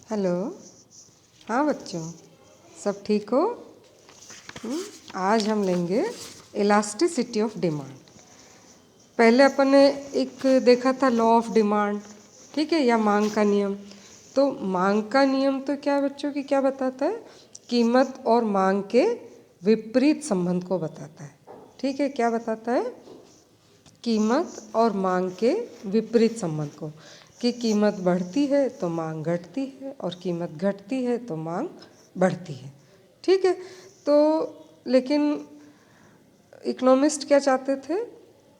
Hello. हाँ बच्चों, सब ठीक हो? आज हम लेंगे इलास्टिसिटी ऑफ डिमांड। पहले अपन ने एक देखा था लॉ ऑफ डिमांड, ठीक है, या मांग का नियम। तो मांग का नियम तो क्या बच्चों की क्या बताता है? कीमत और मांग के विपरीत संबंध को बताता है। ठीक है, क्या बताता है? कीमत और मांग के विपरीत संबंध को, कि कीमत बढ़ती है तो मांग घटती है और कीमत घटती है तो मांग बढ़ती है। ठीक है, तो लेकिन इकोनॉमिस्ट क्या चाहते थे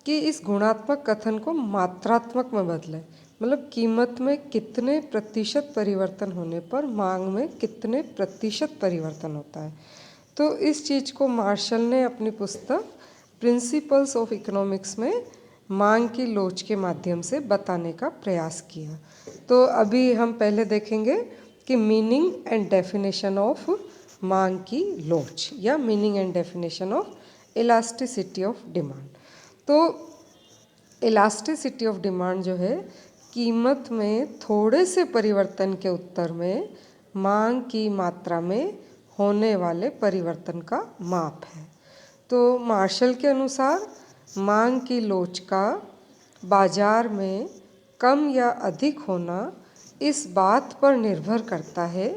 कि इस गुणात्मक कथन को मात्रात्मक में बदलें, मतलब कीमत में कितने प्रतिशत परिवर्तन होने पर मांग में कितने प्रतिशत परिवर्तन होता है। तो इस चीज़ को मार्शल ने अपनी पुस्तक प्रिंसिपल्स ऑफ इकोनॉमिक्स में मांग की लोच के माध्यम से बताने का प्रयास किया। तो अभी हम पहले देखेंगे कि मीनिंग एंड डेफिनेशन ऑफ मांग की लोच, या meaning and definition of elasticity of demand. तो इलास्टिसिटी ऑफ डिमांड जो है, कीमत में थोड़े से परिवर्तन के उत्तर में मांग की मात्रा में होने वाले परिवर्तन का माप है। तो मार्शल के अनुसार मांग की लोच का बाजार में कम या अधिक होना इस बात पर निर्भर करता है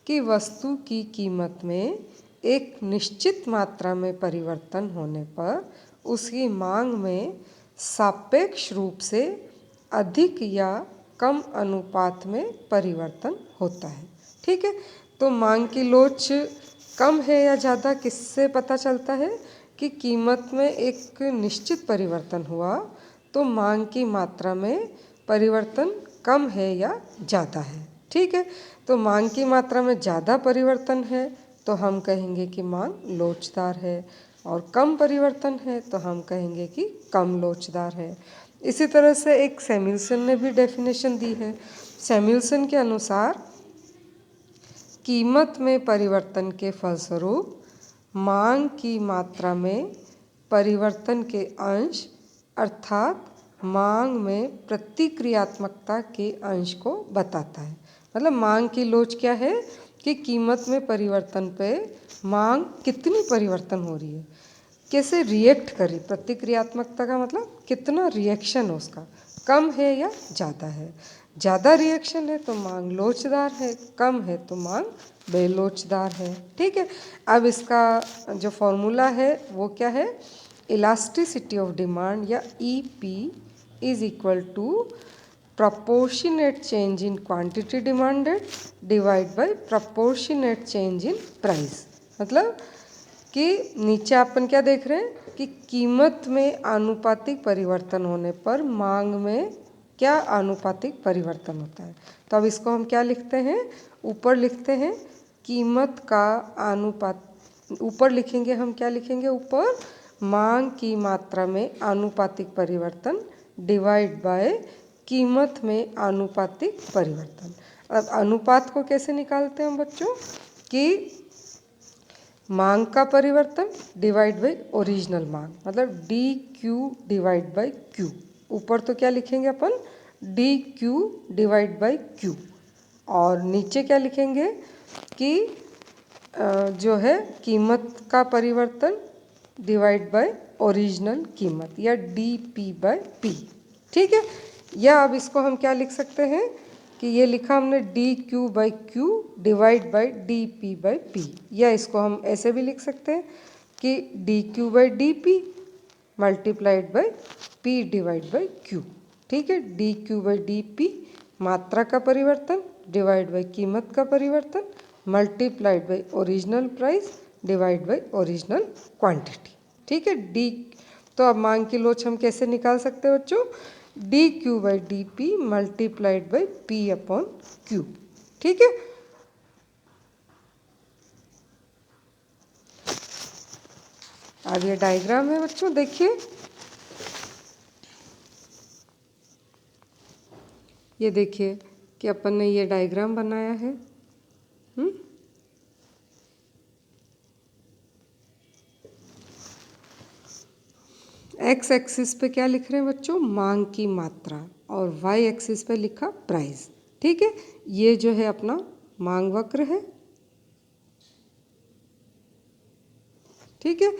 कि वस्तु की कीमत में एक निश्चित मात्रा में परिवर्तन होने पर उसकी मांग में सापेक्ष रूप से अधिक या कम अनुपात में परिवर्तन होता है। ठीक है, तो मांग की लोच कम है या ज़्यादा किससे पता चलता है? कि कीमत में एक निश्चित परिवर्तन हुआ तो मांग की मात्रा में परिवर्तन कम है या ज़्यादा है। ठीक है, तो मांग की मात्रा में ज़्यादा परिवर्तन है तो हम कहेंगे कि मांग लोचदार है, और कम परिवर्तन है तो हम कहेंगे कि कम लोचदार है। इसी तरह से एक सैमुअल्सन ने भी डेफिनेशन दी है। सैमुअल्सन के अनुसार कीमत में परिवर्तन के फलस्वरूप मांग की मात्रा में परिवर्तन के अंश अर्थात मांग में प्रतिक्रियात्मकता के अंश को बताता है। मतलब मांग की लोच क्या है? कि कीमत में परिवर्तन पे मांग कितनी परिवर्तन हो रही है, कैसे रिएक्ट करी। प्रतिक्रियात्मकता का मतलब कितना रिएक्शन है उसका, कम है या ज़्यादा है। ज़्यादा रिएक्शन है तो मांग लोचदार है, कम है तो मांग बेलोचदार है। ठीक है, अब इसका जो फॉर्मूला है वो क्या है? इलास्टिसिटी ऑफ डिमांड या EP is equal to proportionate change in quantity demanded divide by proportionate change in price। मतलब कि नीचे अपन क्या देख रहे हैं कि कीमत में आनुपातिक परिवर्तन होने पर मांग में क्या आनुपातिक परिवर्तन होता है। तो अब इसको हम क्या लिखते हैं? ऊपर लिखते हैं कीमत का अनुपात, ऊपर लिखेंगे हम क्या लिखेंगे? ऊपर मांग की मात्रा में आनुपातिक परिवर्तन डिवाइड बाय कीमत में आनुपातिक परिवर्तन। अब अनुपात को कैसे निकालते हैं हम बच्चों? कि मांग का परिवर्तन डिवाइड बाई ओरिजिनल मांग, मतलब DQ डिवाइड बाई Q। ऊपर तो क्या लिखेंगे अपन? DQ डिवाइड बाई Q, और नीचे क्या लिखेंगे कि जो है कीमत का परिवर्तन डिवाइड बाय ओरिजिनल कीमत, या DP बाय P। ठीक है, या अब इसको हम क्या लिख सकते हैं कि ये लिखा हमने DQ by Q divide by DP by P, या इसको हम ऐसे भी लिख सकते हैं कि DQ by DP multiplied by P divide by Q। ठीक है, DQ बाई DP मात्रा का परिवर्तन डिवाइड बाई कीमत का परिवर्तन multiplied by original price divide by original quantity. ठीक है, डी। तो अब मांग की लोच हम कैसे निकाल सकते हैं बच्चों? DQ by DP multiplied by P upon Q। ठीक है, अब ये डायग्राम है बच्चों, देखिए ये देखिए कि अपन ने ये डायग्राम बनाया है। एक्स एक्सिस पे क्या लिख रहे हैं बच्चों? मांग की मात्रा, और वाई एक्सिस पे लिखा प्राइस। ठीक है, ये जो है अपना मांग वक्र है। ठीक है,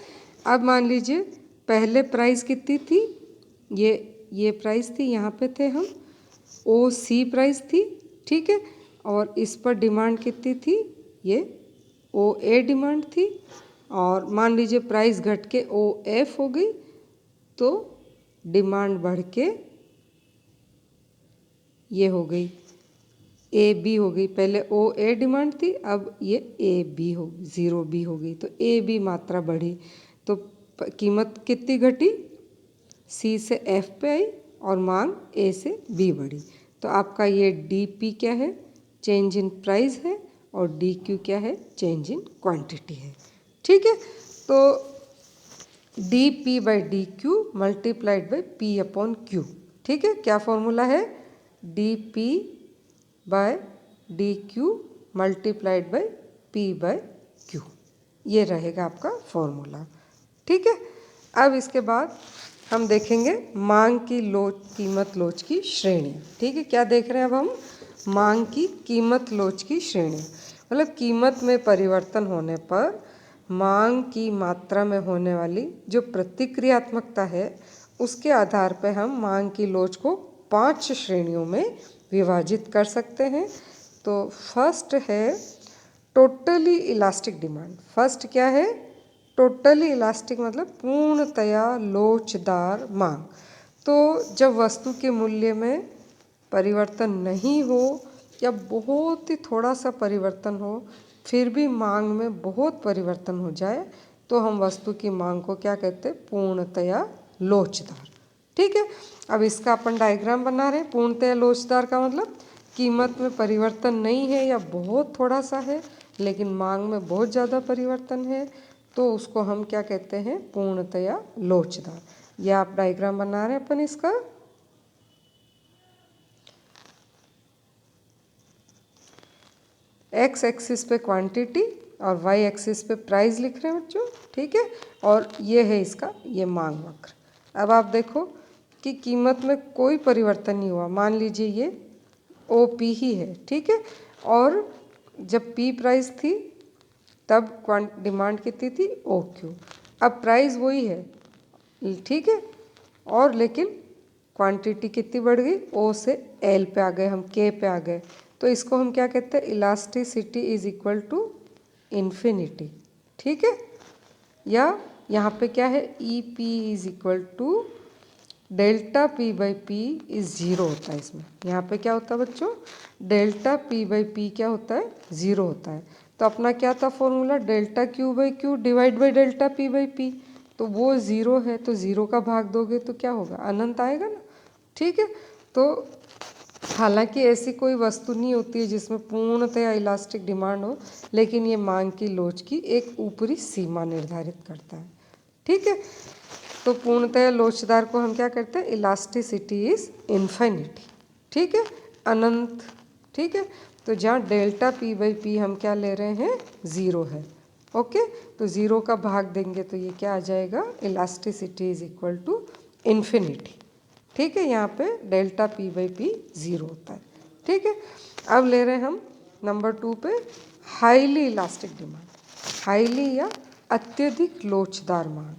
अब मान लीजिए पहले प्राइस कितनी थी, ये प्राइस थी, यहाँ पे थे हम, ओ सी प्राइस थी। ठीक है, और इस पर डिमांड कितनी थी, ये ओ ए डिमांड थी। और मान लीजिए प्राइस घट के ओ एफ हो गई तो डिमांड बढ़ के ये हो गई ए बी हो गई। पहले ओ ए डिमांड थी, अब ये ए बी हो, 0B हो गई, तो ए बी मात्रा बढ़ी तो कीमत कितनी घटी, सी से एफ पे आई और मांग ए से बी बढ़ी। तो आपका ये डी पी क्या है, चेंज इन प्राइस है, और डी क्यू क्या है, चेंज इन क्वांटिटी है। ठीक है, तो D P by D Q multiplied by P upon Q. ठीक है, क्या फॉर्मूला है, D P by D Q multiplied by P by Q, ये रहेगा आपका फॉर्मूला। ठीक है, अब इसके बाद हम देखेंगे मांग की कीमत लोच की श्रेणी। ठीक है, क्या देख रहे हैं अब हम, मांग की कीमत लोच की श्रेणी, मतलब कीमत में परिवर्तन होने पर मांग की मात्रा में होने वाली जो प्रतिक्रियात्मकता है उसके आधार पर हम मांग की लोच को 5 श्रेणियों में विभाजित कर सकते हैं। तो फर्स्ट है टोटली इलास्टिक डिमांड। फर्स्ट क्या है, टोटली इलास्टिक मतलब पूर्णतया लोचदार मांग। तो जब वस्तु के मूल्य में परिवर्तन नहीं हो या बहुत ही थोड़ा सा परिवर्तन हो, फिर भी मांग में बहुत परिवर्तन हो जाए तो हम वस्तु की मांग को क्या कहते हैं, पूर्णतया लोचदार। ठीक है, अब इसका अपन डायग्राम बना रहे हैं। पूर्णतया लोचदार का मतलब कीमत में परिवर्तन नहीं है या बहुत थोड़ा सा है, लेकिन मांग में बहुत ज़्यादा परिवर्तन है, तो उसको हम क्या कहते हैं, पूर्णतया लोचदार। यह आप डायग्राम बना रहे हैं अपन इसका। एक्स एक्सिस पे क्वांटिटी और वाई एक्सिस पे प्राइस लिख रहे हैं बच्चों। ठीक है, और ये है इसका ये मांग वक्र। अब आप देखो कि कीमत में कोई परिवर्तन नहीं हुआ, मान लीजिए ये ओ पी ही है। ठीक है, और जब पी प्राइस थी तब डिमांड कितनी थी, ओ क्यू। अब प्राइस वही है, ठीक है, और लेकिन क्वांटिटी कितनी बढ़ गई, ओ से एल पे आ गए, हम के पे आ गए। तो इसको हम क्या कहते हैं, elasticity is equal to infinity. ठीक है, या यहाँ पे क्या है, E P is equal to delta P by P is 0 होता है। इसमें यहाँ पे क्या होता है बच्चों, डेल्टा पी बाई पी क्या होता है, 0 होता है। तो अपना क्या था formula, delta Q by Q divide by delta P by P. तो वो 0 है, तो 0 का भाग दोगे तो क्या होगा, अनंत आएगा ना। ठीक है, तो हालांकि ऐसी कोई वस्तु नहीं होती है जिसमें पूर्णतया इलास्टिक डिमांड हो, लेकिन ये मांग की लोच की एक ऊपरी सीमा निर्धारित करता है। ठीक है, तो पूर्णतया लोचदार को हम क्या करते हैं, इलास्टिसिटी इज इन्फिनिटी। ठीक है, अनंत। ठीक है, तो जहाँ डेल्टा पी बाई पी हम क्या ले रहे हैं, 0 है। ओके, तो 0 का भाग देंगे तो ये क्या आ जाएगा, elasticity is equal to infinity. ठीक है, यहाँ पे डेल्टा पी बाई पी 0 होता है। ठीक है, अब ले रहे हैं हम नंबर 2 पे हाईली इलास्टिक डिमांड। हाईली या अत्यधिक लोचदार मांग।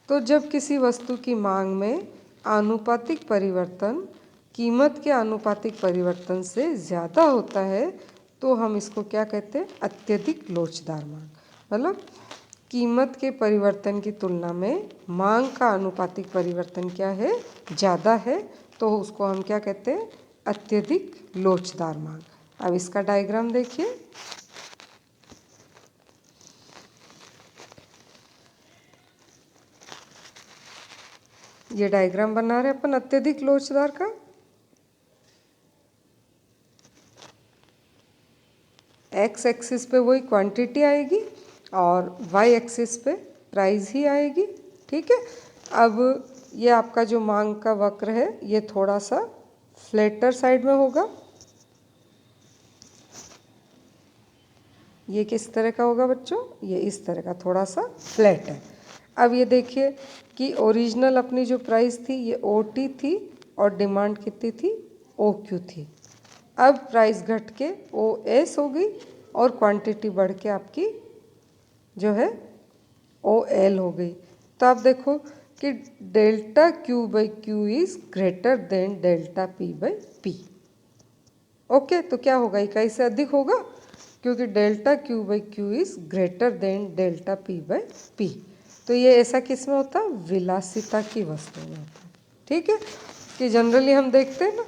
तो जब किसी वस्तु की मांग में आनुपातिक परिवर्तन कीमत के आनुपातिक परिवर्तन से ज़्यादा होता है तो हम इसको क्या कहते हैं, अत्यधिक लोचदार मांग। मतलब कीमत के परिवर्तन की तुलना में मांग का आनुपातिक परिवर्तन क्या है, ज़्यादा है, तो उसको हम क्या कहते हैं, अत्यधिक लोचदार मांग। अब इसका डायग्राम देखिए। ये डायग्राम बना रहे अपन अत्यधिक लोचदार का। एक्स एक्सिस पे वही क्वांटिटी आएगी और वाई एक्सिस पे प्राइस ही आएगी। ठीक है, अब ये आपका जो मांग का वक्र है ये थोड़ा सा फ्लैटर साइड में होगा। ये किस तरह का होगा बच्चों, ये इस तरह का थोड़ा सा फ्लैट है। अब ये देखिए कि ओरिजिनल अपनी जो प्राइस थी ये ओ टी थी और डिमांड कितनी थी, ओ क्यू थी। अब प्राइस घट के ओ एस हो गई और क्वांटिटी बढ़ के आपकी जो है ओ एल हो गई। तो आप देखो कि delta Q by Q is greater than delta P by P. Okay, तो क्या होगा, इकाई से अधिक होगा क्योंकि delta Q by Q is greater than delta P by P. तो ये ऐसा किस में होता है, विलासिता की वस्तु में होता है। ठीक है, कि जनरली हम देखते हैं ना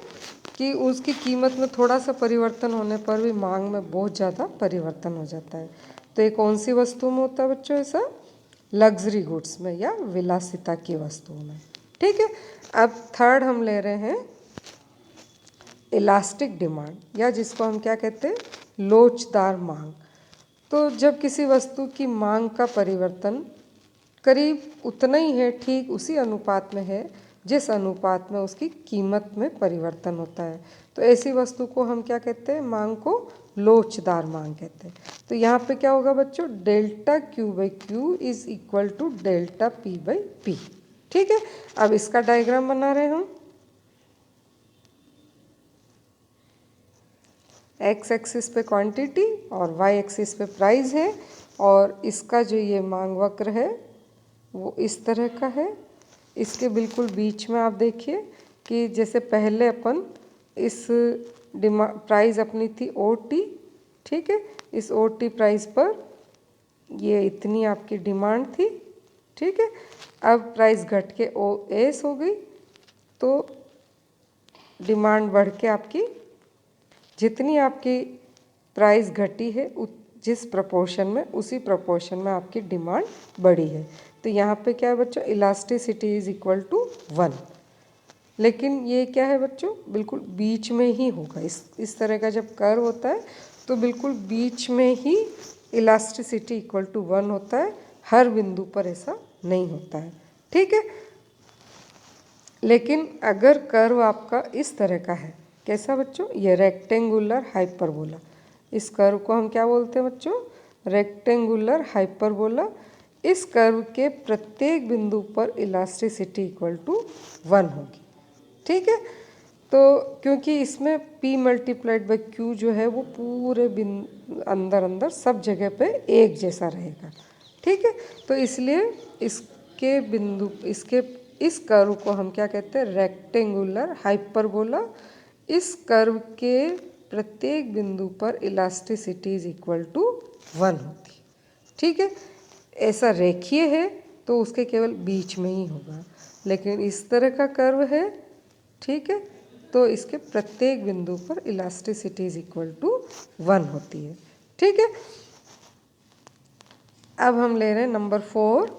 कि उसकी कीमत में थोड़ा सा परिवर्तन होने पर भी मांग में बहुत ज़्यादा परिवर्तन हो जाता है। तो ये कौन सी वस्तु में होता है बच्चों, ऐसा लग्जरी गुड्स में या विलासिता की वस्तुओं में। ठीक है, अब थर्ड हम ले रहे हैं इलास्टिक डिमांड, या जिसको हम क्या कहते हैं, लोचदार मांग। तो जब किसी वस्तु की मांग का परिवर्तन करीब उतना ही है, ठीक उसी अनुपात में है जिस अनुपात में उसकी कीमत में परिवर्तन होता है, तो ऐसी वस्तु को हम क्या कहते हैं, मांग को लोचदार मांग कहते हैं। तो यहाँ पे क्या होगा बच्चों, delta Q by Q is equal to delta P by P. ठीक है, अब इसका डायग्राम बना रहे हैं हम। एक्स एक्सिस पे क्वांटिटी और वाई एक्सिस पे प्राइस है, और इसका जो ये मांग वक्र है वो इस तरह का है। इसके बिल्कुल बीच में आप देखिए कि जैसे पहले अपन इस प्राइस अपनी थी ओ टी, ठीक है, इस ओ टी प्राइस पर ये इतनी आपकी डिमांड थी। ठीक है, अब प्राइस घट के ओ एस हो गई, तो डिमांड बढ़ के आपकी जितनी आपकी प्राइस घटी है जिस प्रपोर्शन में, उसी प्रपोर्शन में आपकी डिमांड बढ़ी है। तो यहाँ पे क्या है बच्चों, इलास्टिसिटी इज इक्वल टू 1। लेकिन ये क्या है बच्चों, बिल्कुल बीच में ही होगा। इस तरह का जब कर्व होता है तो बिल्कुल बीच में ही इलास्टिसिटी इक्वल टू 1 होता है, हर बिंदु पर ऐसा नहीं होता है। ठीक है, लेकिन अगर कर्व आपका इस तरह का है, कैसा बच्चों, ये रेक्टेंगुलर हाइपरबोला, इस कर्व को हम क्या बोलते हैं बच्चों, रेक्टेंगुलर हाइपरबोला। इस कर्व के प्रत्येक बिंदु पर इलास्टिसिटी इक्वल टू 1 होगी। ठीक है, तो क्योंकि इसमें P मल्टीप्लाइड बाई Q जो है वो पूरे अंदर अंदर सब जगह पे एक जैसा रहेगा। ठीक है, तो इसलिए इसके बिंदु इस कर्व को हम क्या कहते हैं, रेक्टेंगुलर हाइपरबोला। इस कर्व के प्रत्येक बिंदु पर इलास्टिसिटी इज इक्वल टू 1 होती है। ठीक है, ऐसा रेखीय है तो उसके केवल बीच में ही होगा, लेकिन इस तरह का कर्व है, ठीक है, तो इसके प्रत्येक बिंदु पर इलास्टिसिटी इज इक्वल टू 1 होती है। ठीक है, अब हम ले रहे हैं नंबर 4,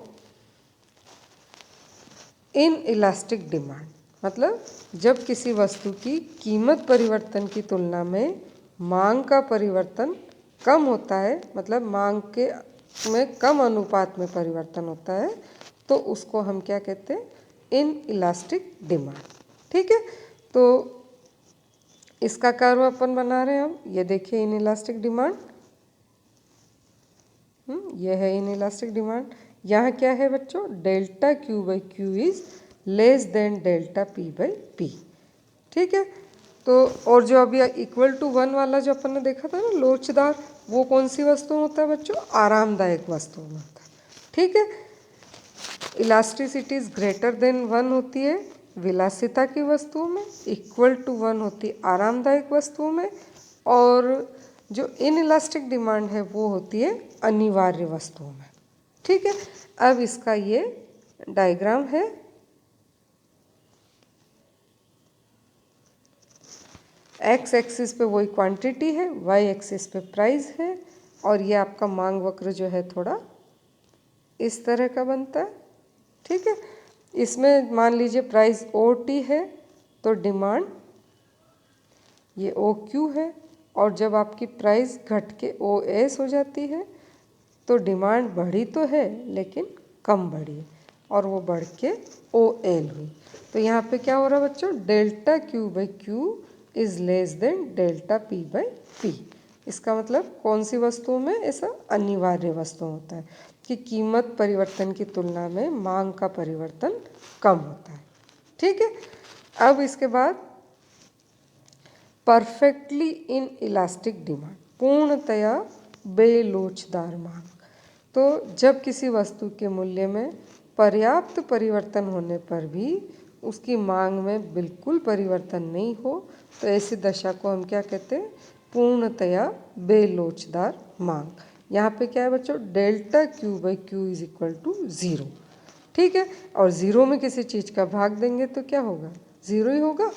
इन इलास्टिक डिमांड। मतलब जब किसी वस्तु की कीमत परिवर्तन की तुलना में मांग का परिवर्तन कम होता है, मतलब मांग के में कम अनुपात में परिवर्तन होता है, तो उसको हम क्या कहते हैं, इन इलास्टिक डिमांड। ठीक है, तो इसका कर्व अपन बना रहे हैं हम, ये देखिए इन इलास्टिक डिमांड, ये है इन इलास्टिक डिमांड। यहाँ क्या है बच्चों, delta Q by Q is less than delta P by P. ठीक है, तो और जो अभी इक्वल टू 1 वाला जो अपन ने देखा था ना, लोचदार, वो कौन सी वस्तु में होता है बच्चों, आरामदायक वस्तु में होता है। ठीक है, इलास्टिसिटी इज ग्रेटर देन 1 होती है विलासिता की वस्तुओं में, इक्वल टू 1 होती है आरामदायक वस्तुओं में, और जो इन इलास्टिक डिमांड है वो होती है अनिवार्य वस्तुओं में। ठीक है, अब इसका ये डायग्राम है। एक्स एक्सिस पे वही क्वांटिटी है, वाई एक्सिस पे प्राइस है, और ये आपका मांग वक्र जो है थोड़ा इस तरह का बनता है। ठीक है, इसमें मान लीजिए प्राइस ओ टी है तो डिमांड ये ओ क्यू है, और जब आपकी प्राइस घट के ओ एस हो जाती है तो डिमांड बढ़ी तो है लेकिन कम बढ़ी, और वो बढ़ के ओ एल हुई। तो यहाँ पे क्या हो रहा है बच्चों, delta Q by Q is less than delta P by P. इसका मतलब कौन सी वस्तुओं में, ऐसा अनिवार्य वस्तुओं होता है कि कीमत परिवर्तन की तुलना में मांग का परिवर्तन कम होता है। ठीक है, अब इसके बाद परफेक्टली इन इलास्टिक डिमांड, पूर्णतया बेलोचदार मांग। तो जब किसी वस्तु के मूल्य में पर्याप्त परिवर्तन होने पर भी उसकी मांग में बिल्कुल परिवर्तन नहीं हो तो ऐसी दशा को हम क्या कहते हैं? पूर्णतया बेलोचदार मांग। यहाँ पे क्या है बच्चों? Delta Q by Q is equal to zero. ठीक है, और ज़ीरो में किसी चीज़ का भाग देंगे तो क्या होगा? ज़ीरो ही होगा।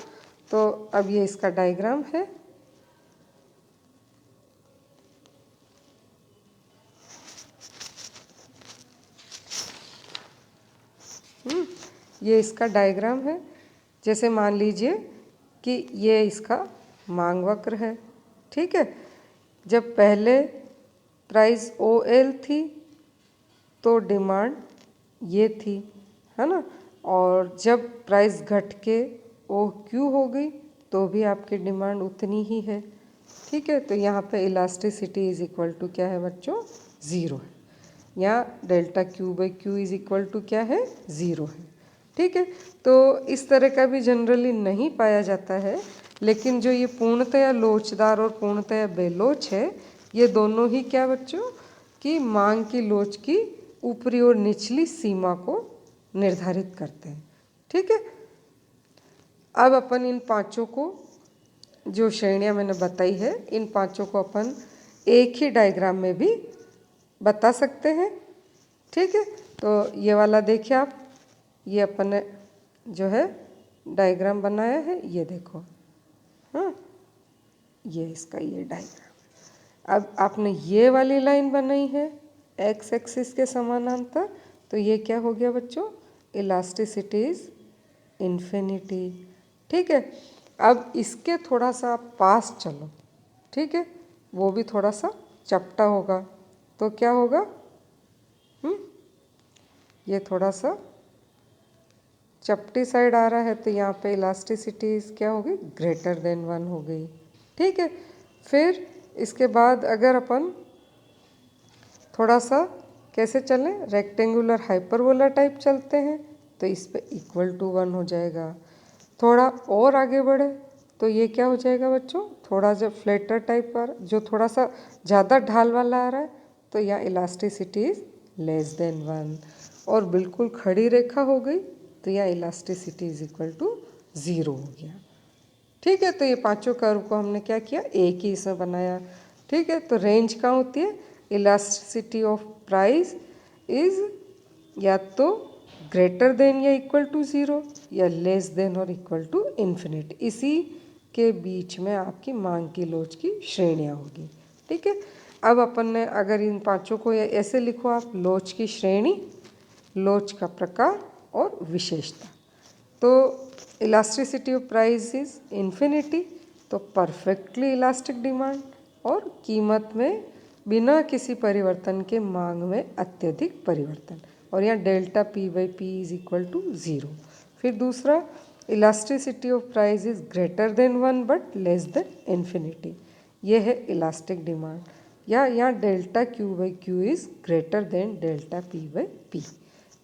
तो अब ये इसका डायग्राम है। ये इसका डायग्राम है। जैसे मान लीजिए कि ये इसका मांग वक्र है। ठीक है, जब पहले प्राइस OL थी तो डिमांड ये थी, है ना, और जब प्राइस घट के OQ हो गई तो भी आपकी डिमांड उतनी ही है। ठीक है, तो यहाँ पे इलास्टिसिटी इज इक्वल टू क्या है बच्चों? ज़ीरो है। यहाँ delta Q by Q is equal to क्या है? ज़ीरो है। ठीक है, तो इस तरह का भी जनरली नहीं पाया जाता है, लेकिन जो ये पूर्णतया लोचदार और पूर्णतया बेलोच है, ये दोनों ही क्या बच्चों? कि मांग की लोच की ऊपरी और निचली सीमा को निर्धारित करते हैं। ठीक है, अब अपन इन पांचों को, जो श्रेणियां मैंने बताई है, इन पांचों को अपन एक ही डायग्राम में भी बता सकते हैं। ठीक है, तो ये वाला देखिए आप, ये अपन ने जो है डायग्राम बनाया है, ये देखो। हाँ, ये इसका ये डायग्राम। अब आपने ये वाली लाइन बनाई है एक्स एक्सिस के समानांतर, तो ये क्या हो गया बच्चों? Elasticity is infinity. ठीक है, अब इसके थोड़ा सा आप पास चलो। ठीक है, वो भी थोड़ा सा चपटा होगा तो क्या होगा? ये थोड़ा सा चपटी साइड आ रहा है तो यहाँ पे इलास्टिसिटी क्या हो गई? ग्रेटर देन 1 हो गई। ठीक है, फिर इसके बाद अगर अपन थोड़ा सा कैसे चलें? रेक्टेंगुलर हाइपरबोला टाइप चलते हैं तो इस पे इक्वल टू 1 हो जाएगा। थोड़ा और आगे बढ़े तो ये क्या हो जाएगा बच्चों? थोड़ा जब फ्लैटर टाइप पर जो थोड़ा सा ज़्यादा ढाल वाला आ रहा है तो यहाँ इलास्टिसिटी इज लेस देन 1, और बिल्कुल खड़ी रेखा हो गई तो यहाँ elasticity is equal to zero हो गया। ठीक है, तो ये पांचों कर्व को हमने क्या किया? एक ही इसमें बनाया। ठीक है, तो रेंज कहाँ होती है? इलास्टिसिटी ऑफ प्राइस इज या तो ग्रेटर देन या इक्वल टू ज़ीरो या लेस देन और इक्वल टू इन्फिनिटी। इसी के बीच में आपकी मांग की लोच की श्रेणियाँ होगी। ठीक है, अब अपन ने अगर इन पांचों को ऐसे लिखो आप, लोच की श्रेणी, लोच का प्रकार और विशेषता। तो elasticity of price is infinity, तो परफेक्टली इलास्टिक डिमांड, और कीमत में बिना किसी परिवर्तन के मांग में अत्यधिक परिवर्तन, और यहाँ delta P by P is equal to zero. फिर दूसरा, elasticity of price is greater than 1 but less than infinity, ये है इलास्टिक डिमांड, या यहाँ delta Q by Q is greater than delta P by P।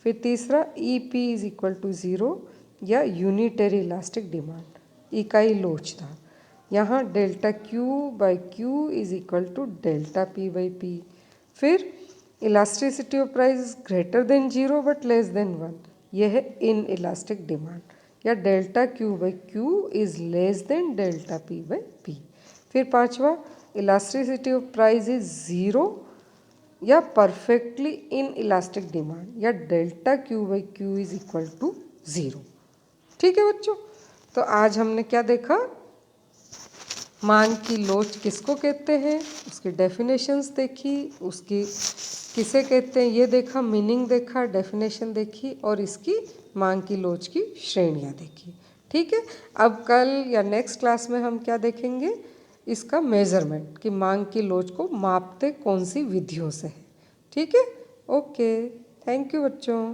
फिर तीसरा, EP is equal to zero या unitary elastic demand, इकाई लोचदार, यहाँ delta Q by Q is equal to delta P by P। फिर elasticity of price is greater than zero but less than 1, यह है inelastic demand, या delta Q by Q is less than delta P by P। फिर पांचवा, elasticity of price is zero या perfectly inelastic demand, या delta Q by Q is equal to zero. ठीक है बच्चों, तो आज हमने क्या देखा? मांग की लोच किसको कहते हैं, उसकी डेफिनेशंस देखी, उसकी किसे कहते हैं ये देखा, मीनिंग देखा, डेफिनेशन देखी, और इसकी मांग की लोच की श्रेणियाँ देखी। ठीक है, अब कल या नेक्स्ट क्लास में हम क्या देखेंगे? इसका मेजरमेंट, कि मांग की लोच को मापते कौन सी विधियों से है। ठीक है, ओके, थैंक यू बच्चों।